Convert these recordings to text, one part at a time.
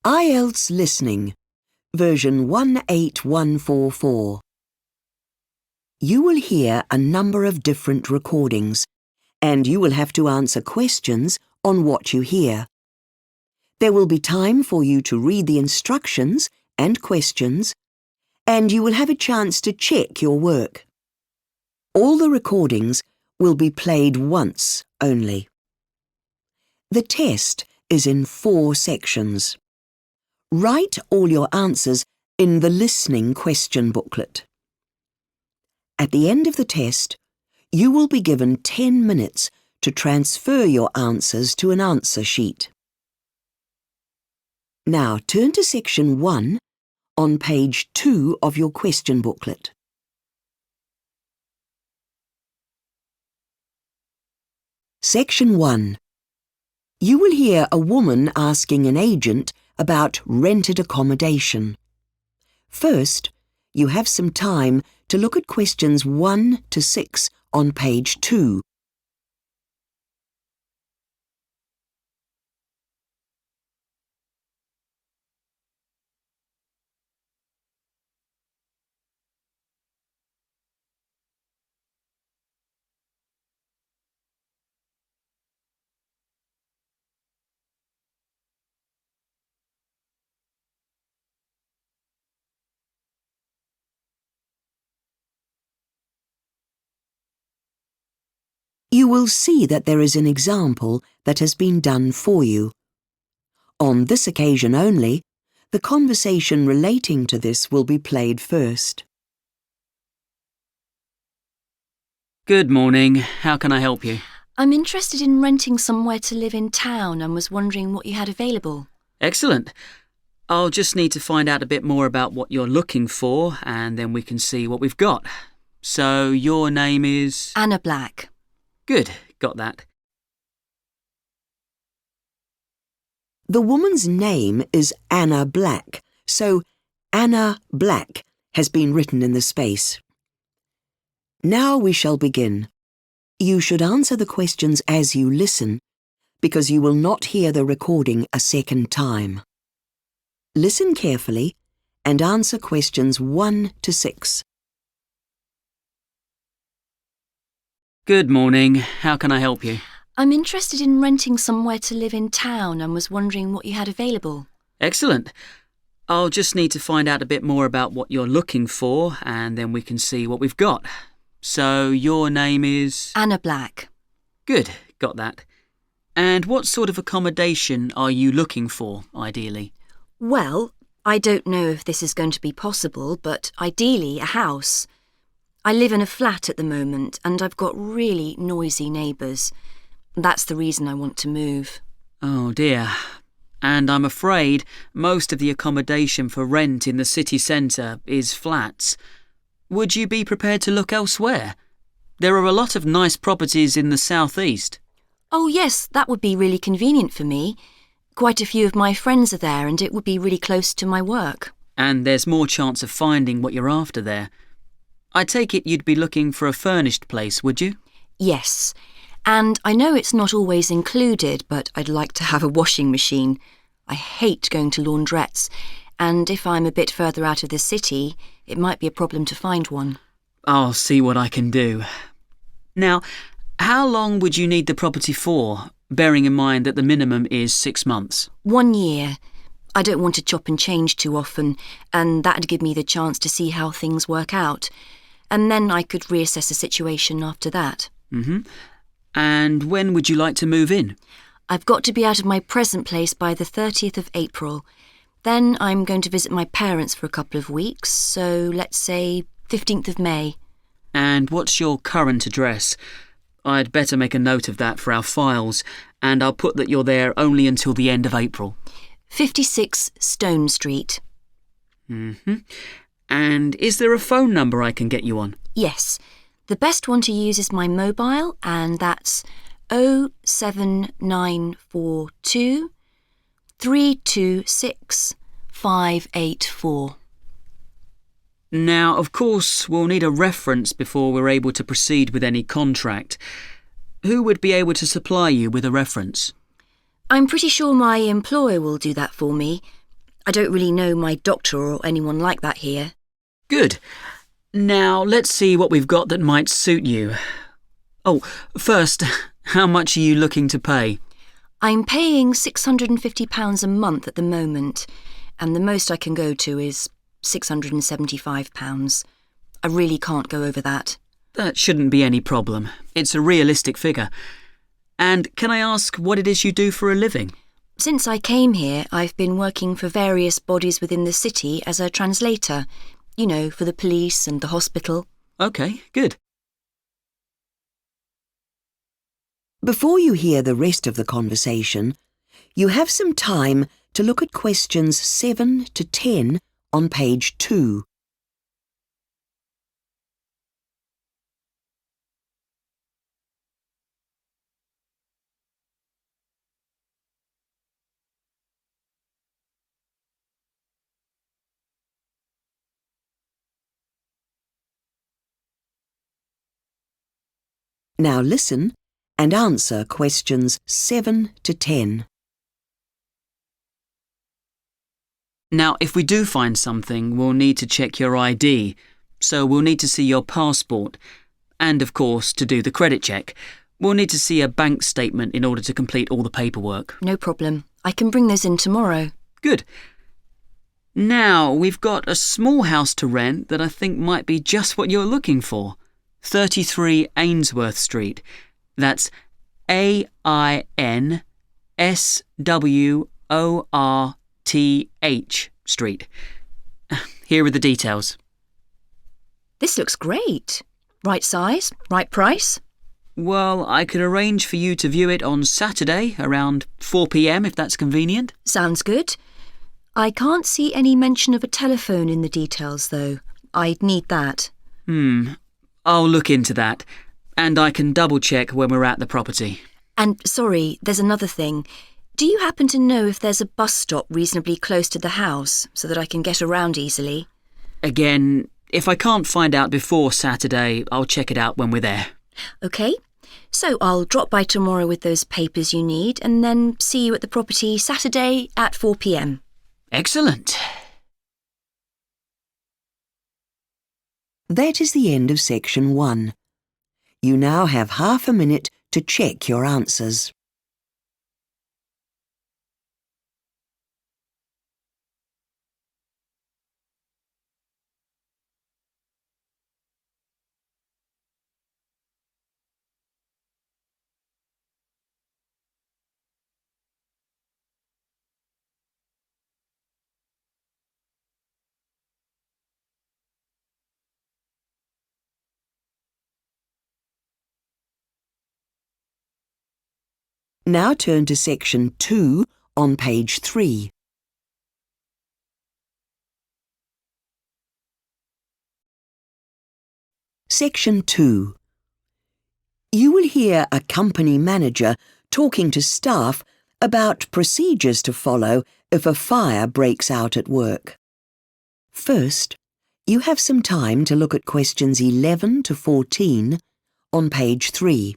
IELTS Listening, version 18144. You will hear a number of different recordings, and you will have to answer questions on what you hear. There will be time for you to read the instructions and questions, and you will have a chance to check your work. All the recordings will be played once only. The test is in 4 sections. Write all your answers in the listening question booklet. At the end of the test, you will be given 10 minutes to transfer your answers to an answer sheet. Now turn to section 1 on page 2 of your question booklet. Section 1. You will hear a woman asking an agent about rented accommodation. First, you have some time to look at questions 1 to 6 on page 2. You will see that there is an example that has been done for you. On this occasion only, the conversation relating to this will be played first. Good morning. How can I help you? I'm interested in renting somewhere to live in town and was wondering what you had available. Excellent. I'll just need to find out a bit more about what you're looking for, and then we can see what we've got. So, your name is? Anna Black. Good, got that. The woman's name is Anna Black, so Anna Black has been written in the space. Now we shall begin. You should answer the questions as you listen, because you will not hear the recording a second time. Listen carefully and answer questions 1 to 6. Good morning. How can I help you? I'm interested in renting somewhere to live in town and was wondering what you had available. Excellent. I'll just need to find out a bit more about what you're looking for, and then we can see what we've got. So, your name is? Anna Black. Good, got that. And what sort of accommodation are you looking for, ideally? Well, I don't know if this is going to be possible, but ideally a house. I live in a flat at the moment and I've got really noisy neighbours. That's the reason I want to move. Oh dear. And I'm afraid most of the accommodation for rent in the city centre is flats. Would you be prepared to look elsewhere? There are a lot of nice properties in the southeast. Oh yes, that would be really convenient for me. Quite a few of my friends are there and it would be really close to my work. And there's more chance of finding what you're after there. I take it you'd be looking for a furnished place, would you? Yes, and I know it's not always included, but I'd like to have a washing machine. I hate going to laundrettes, and if I'm a bit further out of the city, it might be a problem to find one. I'll see what I can do. Now, how long would you need the property for, bearing in mind that the minimum is 6 months? 1 year. I don't want to chop and change too often, and that'd give me the chance to see how things work out. And then I could reassess the situation after that. And when would you like to move in? I've got to be out of my present place by the 30th of April. Then I'm going to visit my parents for a couple of weeks, so let's say 15th of May. And what's your current address? I'd better make a note of that for our files, and I'll put that you're there only until the end of April. 56 Stone Street. And is there a phone number I can get you on? Yes. The best one to use is my mobile, and that's 07942 326 584. Now, of course, we'll need a reference before we're able to proceed with any contract. Who would be able to supply you with a reference? I'm pretty sure my employer will do that for me. I don't really know my doctor or anyone like that here. Good. Now, let's see what we've got that might suit you. Oh, first, how much are you looking to pay? I'm paying £650 a month at the moment, and the most I can go to is £675. I really can't go over that. That shouldn't be any problem. It's a realistic figure. And can I ask what it is you do for a living? Since I came here, I've been working for various bodies within the city as a translator. You know, for the police and the hospital. OK, good. Before you hear the rest of the conversation, you have some time to look at questions 7 to 10 on page 2. Now listen and answer questions 7 to 10. Now, if we do find something, we'll need to check your ID. So we'll need to see your passport. And, of course, to do the credit check, we'll need to see a bank statement in order to complete all the paperwork. No problem. I can bring those in tomorrow. Good. Now, we've got a small house to rent that I think might be just what you're looking for. 33 Ainsworth Street. That's AINSWORTH Street. Here are the details. This looks great. Right size, right price? Well, I could arrange for you to view it on Saturday around 4 p.m. if that's convenient. Sounds good. I can't see any mention of a telephone in the details, though. I'd need that. I'll look into that, and I can double-check when we're at the property. And, sorry, there's another thing. Do you happen to know if there's a bus stop reasonably close to the house so that I can get around easily? Again, if I can't find out before Saturday, I'll check it out when we're there. OK. So I'll drop by tomorrow with those papers you need and then see you at the property Saturday at 4 p.m. Excellent. That is the end of section 1. You now have half a minute to check your answers. Now turn to section 2 on page 3. Section 2. You will hear a company manager talking to staff about procedures to follow if a fire breaks out at work. First, you have some time to look at questions 11 to 14 on page 3.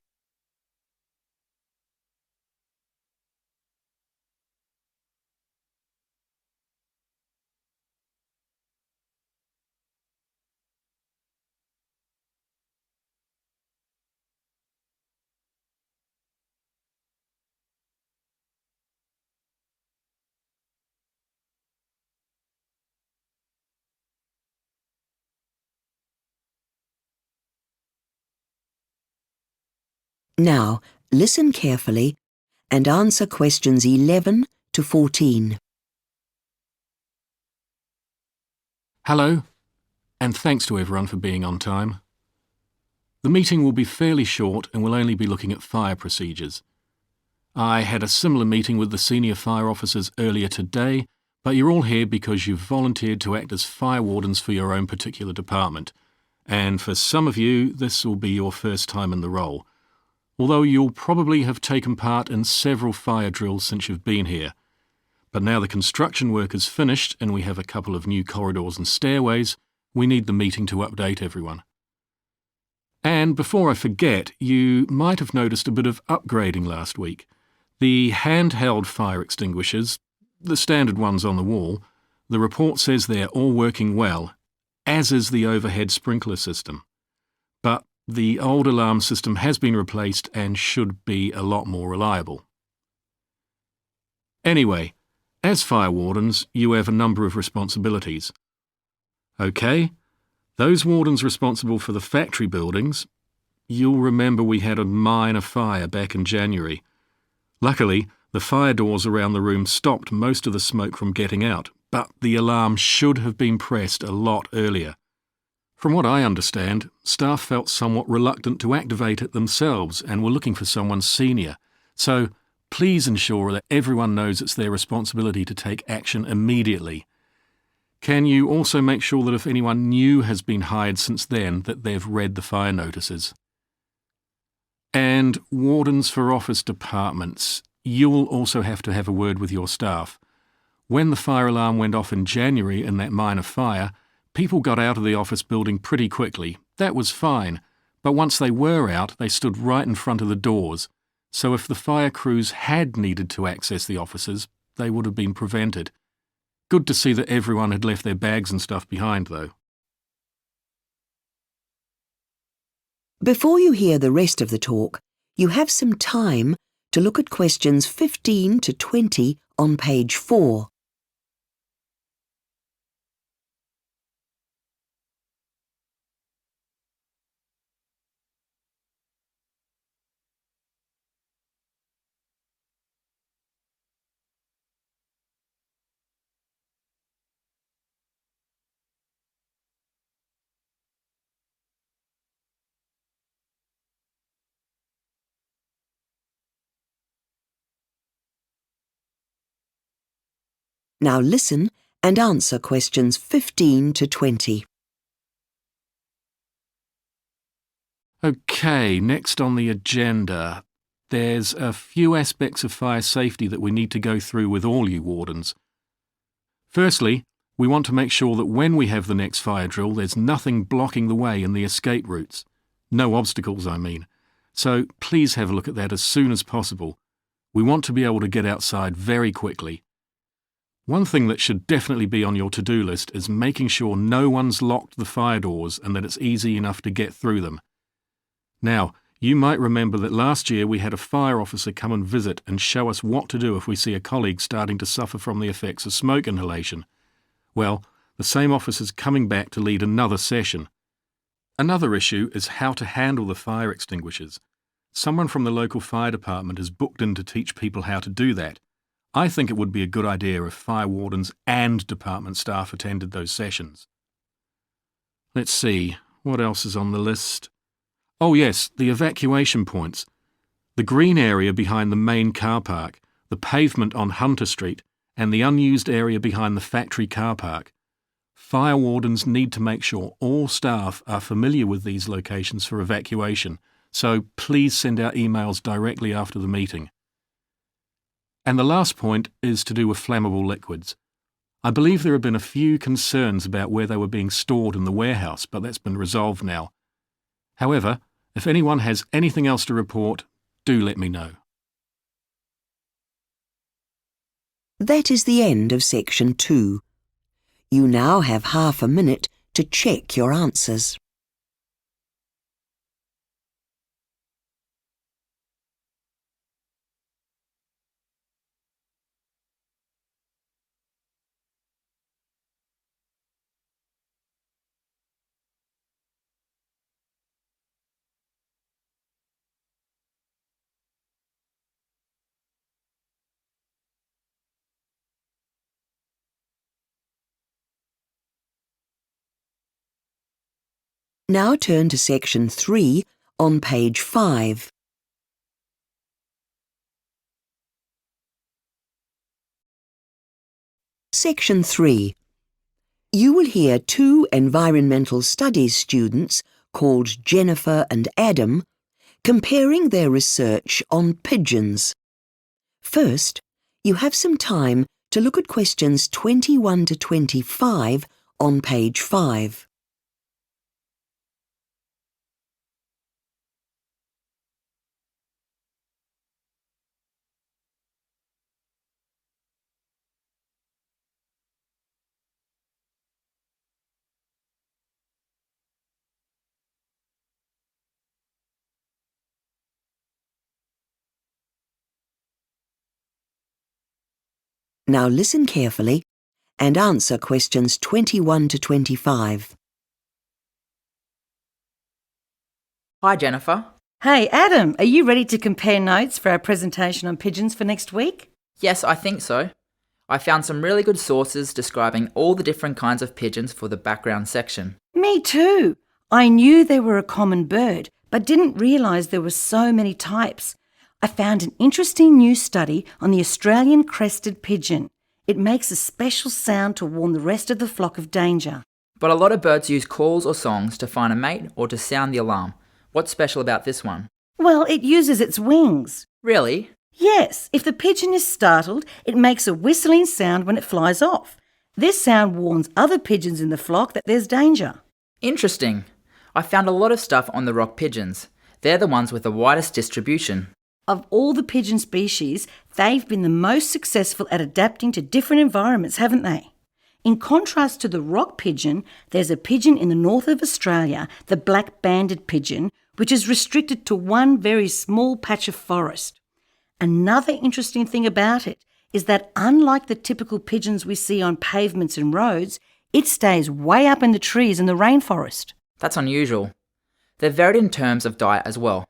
Now, listen carefully and answer questions 11 to 14. Hello, and thanks to everyone for being on time. The meeting will be fairly short and will only be looking at fire procedures. I had a similar meeting with the senior fire officers earlier today, but you're all here because you've volunteered to act as fire wardens for your own particular department. And for some of you, this will be your first time in the role. Although you'll probably have taken part in several fire drills since you've been here. But now the construction work is finished and we have a couple of new corridors and stairways, we need the meeting to update everyone. And before I forget, you might have noticed a bit of upgrading last week. The handheld fire extinguishers, the standard ones on the wall, The report says they're all working well, as is the overhead sprinkler system. But the old alarm system has been replaced and should be a lot more reliable. Anyway, as fire wardens, you have a number of responsibilities. OK, those wardens responsible for the factory buildings, you'll remember we had a minor fire back in January. Luckily, the fire doors around the room stopped most of the smoke from getting out, but the alarm should have been pressed a lot earlier. From what I understand, staff felt somewhat reluctant to activate it themselves and were looking for someone senior. So please ensure that everyone knows it's their responsibility to take action immediately. Can you also make sure that if anyone new has been hired since then, that they've read the fire notices? And wardens for office departments, you'll also have to have a word with your staff. When the fire alarm went off in January in that minor fire, people got out of the office building pretty quickly. That was fine, but once they were out, they stood right in front of the doors. So if the fire crews had needed to access the offices, they would have been prevented. Good to see that everyone had left their bags and stuff behind, though. Before you hear the rest of the talk, you have some time to look at questions 15 to 20 on page 4. Now listen and answer questions 15 to 20. OK, next on the agenda. There's a few aspects of fire safety that we need to go through with all you wardens. Firstly, we want to make sure that when we have the next fire drill, there's nothing blocking the way in the escape routes. No obstacles, I mean. So please have a look at that as soon as possible. We want to be able to get outside very quickly. One thing that should definitely be on your to-do list is making sure no one's locked the fire doors and that it's easy enough to get through them. Now, you might remember that last year we had a fire officer come and visit and show us what to do if we see a colleague starting to suffer from the effects of smoke inhalation. Well, the same officer's coming back to lead another session. Another issue is how to handle the fire extinguishers. Someone from the local fire department is booked in to teach people how to do that. I think it would be a good idea if fire wardens and department staff attended those sessions. Let's see, what else is on the list? Oh yes, the evacuation points. The green area behind the main car park, the pavement on Hunter Street, and the unused area behind the factory car park. Fire wardens need to make sure all staff are familiar with these locations for evacuation, so please send out emails directly after the meeting. And the last point is to do with flammable liquids. I believe there have been a few concerns about where they were being stored in the warehouse, but that's been resolved now. However, if anyone has anything else to report, do let me know. That is the end of section 2. You now have half a minute to check your answers. Now turn to section 3 on page 5. Section 3. You will hear 2 environmental studies students called Jennifer and Adam comparing their research on pigeons. First, you have some time to look at questions 21 to 25 on page 5. Now listen carefully and answer questions 21 to 25. Hi, Jennifer. Hey, Adam, are you ready to compare notes for our presentation on pigeons for next week? Yes, I think so. I found some really good sources describing all the different kinds of pigeons for the background section. Me too. I knew they were a common bird, but didn't realise there were so many types. I found an interesting new study on the Australian crested pigeon. It makes a special sound to warn the rest of the flock of danger. But a lot of birds use calls or songs to find a mate or to sound the alarm. What's special about this one? Well, it uses its wings. Really? Yes, if the pigeon is startled, it makes a whistling sound when it flies off. This sound warns other pigeons in the flock that there's danger. Interesting. I found a lot of stuff on the rock pigeons. They're the ones with the widest distribution. Of all the pigeon species, they've been the most successful at adapting to different environments, haven't they? In contrast to the rock pigeon, there's a pigeon in the north of Australia, the black-banded pigeon, which is restricted to one very small patch of forest. Another interesting thing about it is that unlike the typical pigeons we see on pavements and roads, it stays way up in the trees in the rainforest. That's unusual. They're varied in terms of diet as well.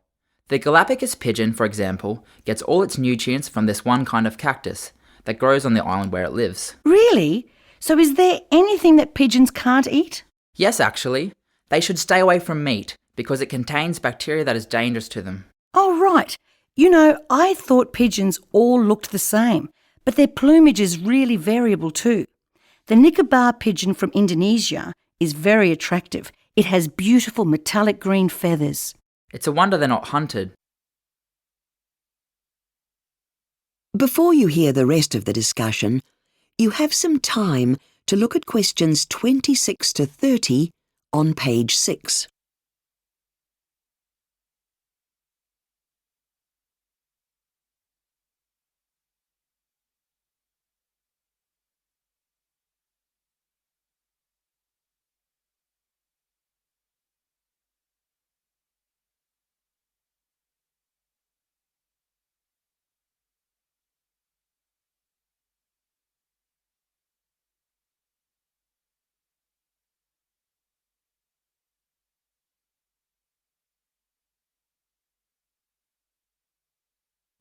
The Galapagos pigeon, for example, gets all its nutrients from this one kind of cactus that grows on the island where it lives. Really? So is there anything that pigeons can't eat? Yes, actually. They should stay away from meat because it contains bacteria that is dangerous to them. Oh, right. You know, I thought pigeons all looked the same, but their plumage is really variable too. The Nicobar pigeon from Indonesia is very attractive. It has beautiful metallic green feathers. It's a wonder they're not hunted. Before you hear the rest of the discussion, you have some time to look at questions 26 to 30 on page 6.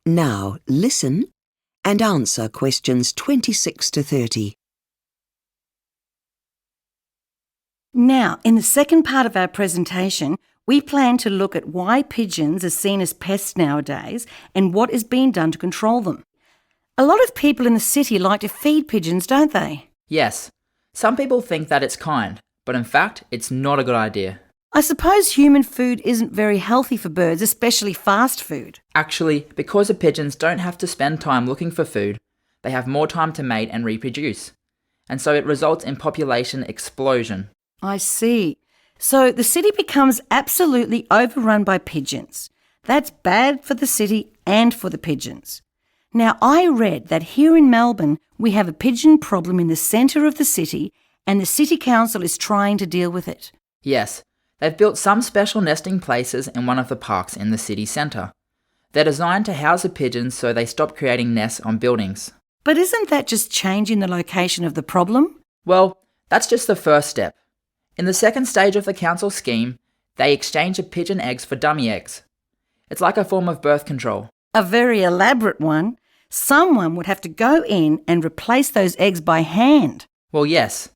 Now listen and answer questions 26 to 30. Now, in the second part of our presentation, we plan to look at why pigeons are seen as pests nowadays and what is being done to control them. A lot of people in the city like to feed pigeons, don't they? Yes, some people think that it's kind, but in fact, it's not a good idea. I suppose human food isn't very healthy for birds, especially fast food. Actually, because the pigeons don't have to spend time looking for food, they have more time to mate and reproduce. And so it results in population explosion. I see. So the city becomes absolutely overrun by pigeons. That's bad for the city and for the pigeons. Now, I read that here in Melbourne, we have a pigeon problem in the centre of the city and the City Council is trying to deal with it. Yes, they've built some special nesting places in one of the parks in the city centre. They're designed to house the pigeons so they stop creating nests on buildings. But isn't that just changing the location of the problem? Well, that's just the first step. In the second stage of the council scheme, they exchange the pigeon eggs for dummy eggs. It's like a form of birth control. A very elaborate one. Someone would have to go in and replace those eggs by hand. Well, yes.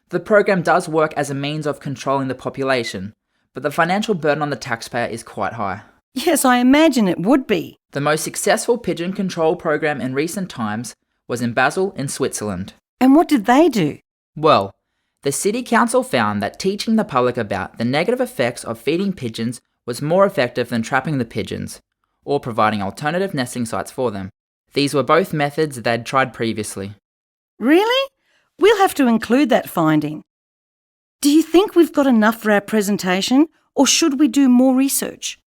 The program does work as a means of controlling the population, but the financial burden on the taxpayer is quite high. Yes, I imagine it would be. The most successful pigeon control program in recent times was in Basel in Switzerland. And what did they do? Well, the City Council found that teaching the public about the negative effects of feeding pigeons was more effective than trapping the pigeons, or providing alternative nesting sites for them. These were both methods they'd tried previously. Really? We'll have to include that finding. Do you think we've got enough for our presentation, or should we do more research?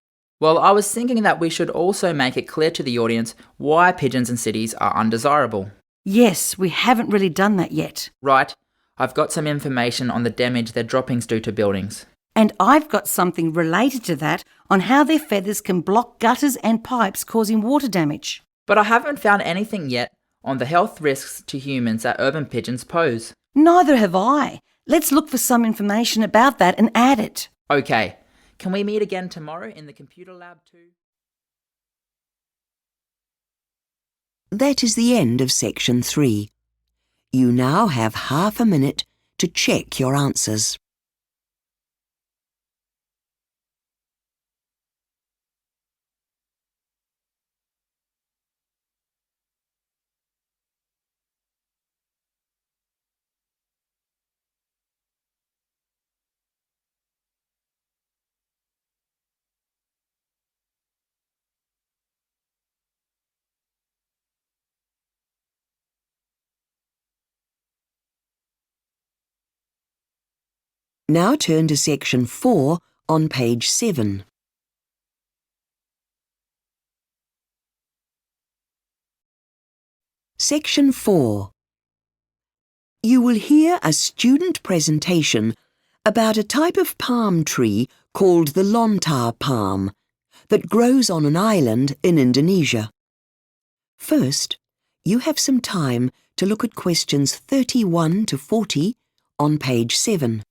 Well, I was thinking that we should also make it clear to the audience why pigeons in cities are undesirable. Yes, we haven't really done that yet. Right, I've got some information on the damage their droppings do to buildings. And I've got something related to that on how their feathers can block gutters and pipes causing water damage. But I haven't found anything yet on the health risks to humans that urban pigeons pose. Neither have I. Let's look for some information about that and add it. Okay, can we meet again tomorrow in the computer lab too? That is the end of section 3. You now have half a minute to check your answers. Now turn to section 4 on page 7. Section 4. You will hear a student presentation about a type of palm tree called the lontar palm that grows on an island in Indonesia. First, you have some time to look at questions 31 to 40 on page 7.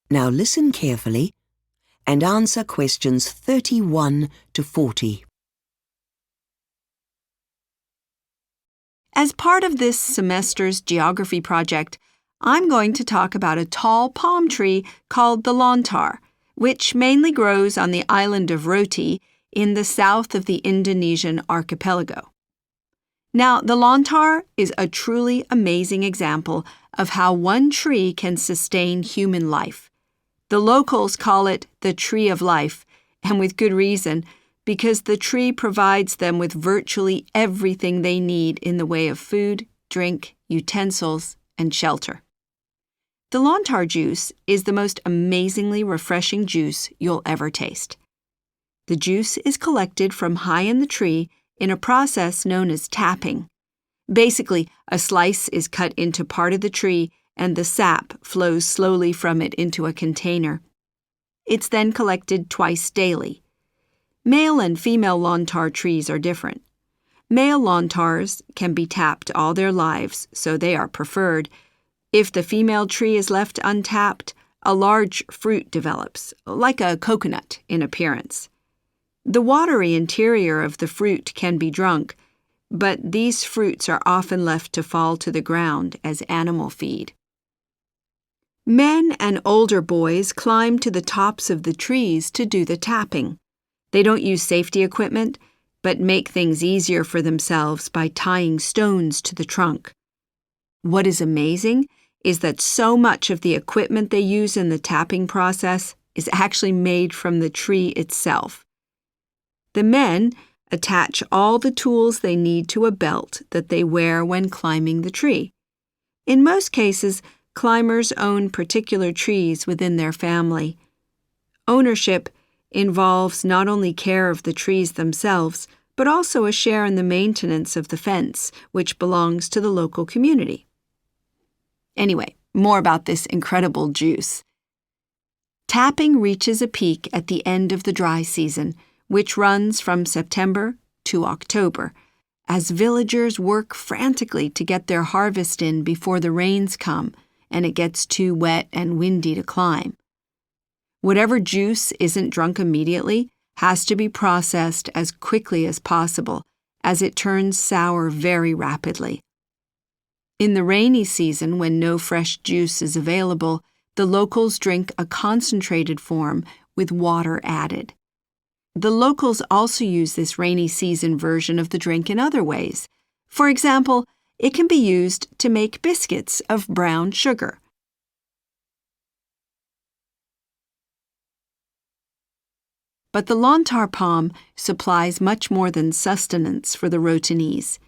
Now listen carefully and answer questions 31 to 40. As part of this semester's geography project, I'm going to talk about a tall palm tree called the lontar, which mainly grows on the island of Roti in the south of the Indonesian archipelago. Now, the lontar is a truly amazing example of how one tree can sustain human life. The locals call it the tree of life, and with good reason, because the tree provides them with virtually everything they need in the way of food, drink, utensils, and shelter. The lontar juice is the most amazingly refreshing juice you'll ever taste. The juice is collected from high in the tree in a process known as tapping. Basically, a slice is cut into part of the tree and the sap flows slowly from it into a container. It's then collected twice daily. Male and female lontar trees are different. Male lontars can be tapped all their lives, so they are preferred. If the female tree is left untapped, a large fruit develops, like a coconut in appearance. The watery interior of the fruit can be drunk, but these fruits are often left to fall to the ground as animal feed. Men and older boys climb to the tops of the trees to do the tapping. They don't use safety equipment, but make things easier for themselves by tying stones to the trunk. What is amazing is that so much of the equipment they use in the tapping process is actually made from the tree itself. The men attach all the tools they need to a belt that they wear when climbing the tree. In most cases, climbers own particular trees within their family. Ownership involves not only care of the trees themselves, but also a share in the maintenance of the fence, which belongs to the local community. Anyway, more about this incredible juice. Tapping reaches a peak at the end of the dry season, which runs from September to October, as villagers work frantically to get their harvest in before the rains come and it gets too wet and windy to climb. Whatever juice isn't drunk immediately has to be processed as quickly as possible, as it turns sour very rapidly. In the rainy season, when no fresh juice is available, the locals drink a concentrated form with water added. The locals also use this rainy season version of the drink in other ways. For example, it can be used to make biscuits of brown sugar. But the lontar palm supplies much more than sustenance for the Rotanese.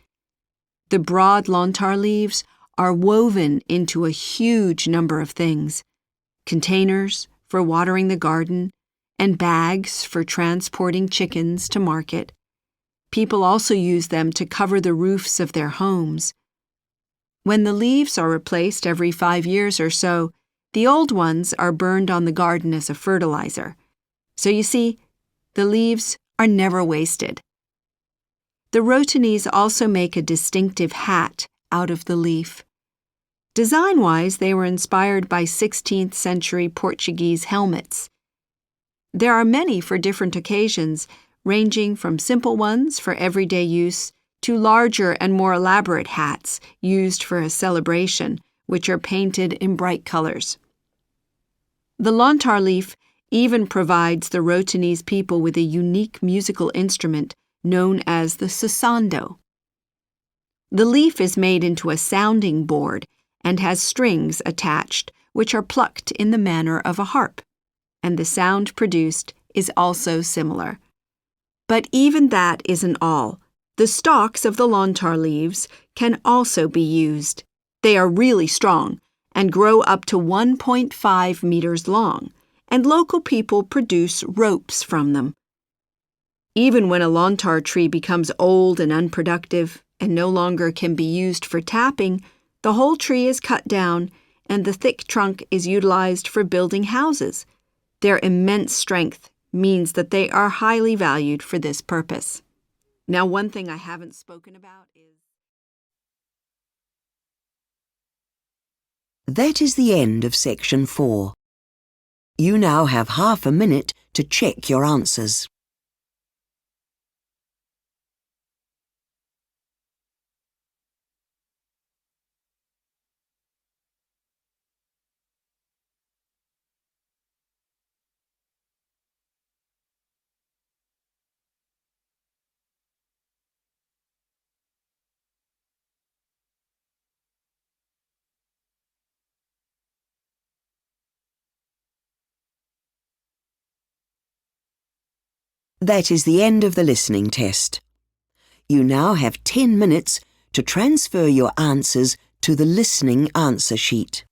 The broad lontar leaves are woven into a huge number of things: containers for watering the garden, and bags for transporting chickens to market. People also use them to cover the roofs of their homes. When the leaves are replaced every 5 years or so, the old ones are burned on the garden as a fertilizer. So you see, the leaves are never wasted. The Rotanese also make a distinctive hat out of the leaf. Design-wise, they were inspired by 16th century Portuguese helmets. There are many for different occasions, ranging from simple ones for everyday use to larger and more elaborate hats used for a celebration, which are painted in bright colors. The lontar leaf even provides the Rotanese people with a unique musical instrument known as the sasando. The leaf is made into a sounding board and has strings attached, which are plucked in the manner of a harp, and the sound produced is also similar. But even that isn't all. The stalks of the lontar leaves can also be used. They are really strong and grow up to 1.5 meters long, and local people produce ropes from them. Even when a lontar tree becomes old and unproductive and no longer can be used for tapping, the whole tree is cut down and the thick trunk is utilized for building houses. Their immense strength means that they are highly valued for this purpose. Now, one thing I haven't spoken about is... That is the end of section 4. You now have half a minute to check your answers. That is the end of the listening test. You now have 10 minutes to transfer your answers to the listening answer sheet.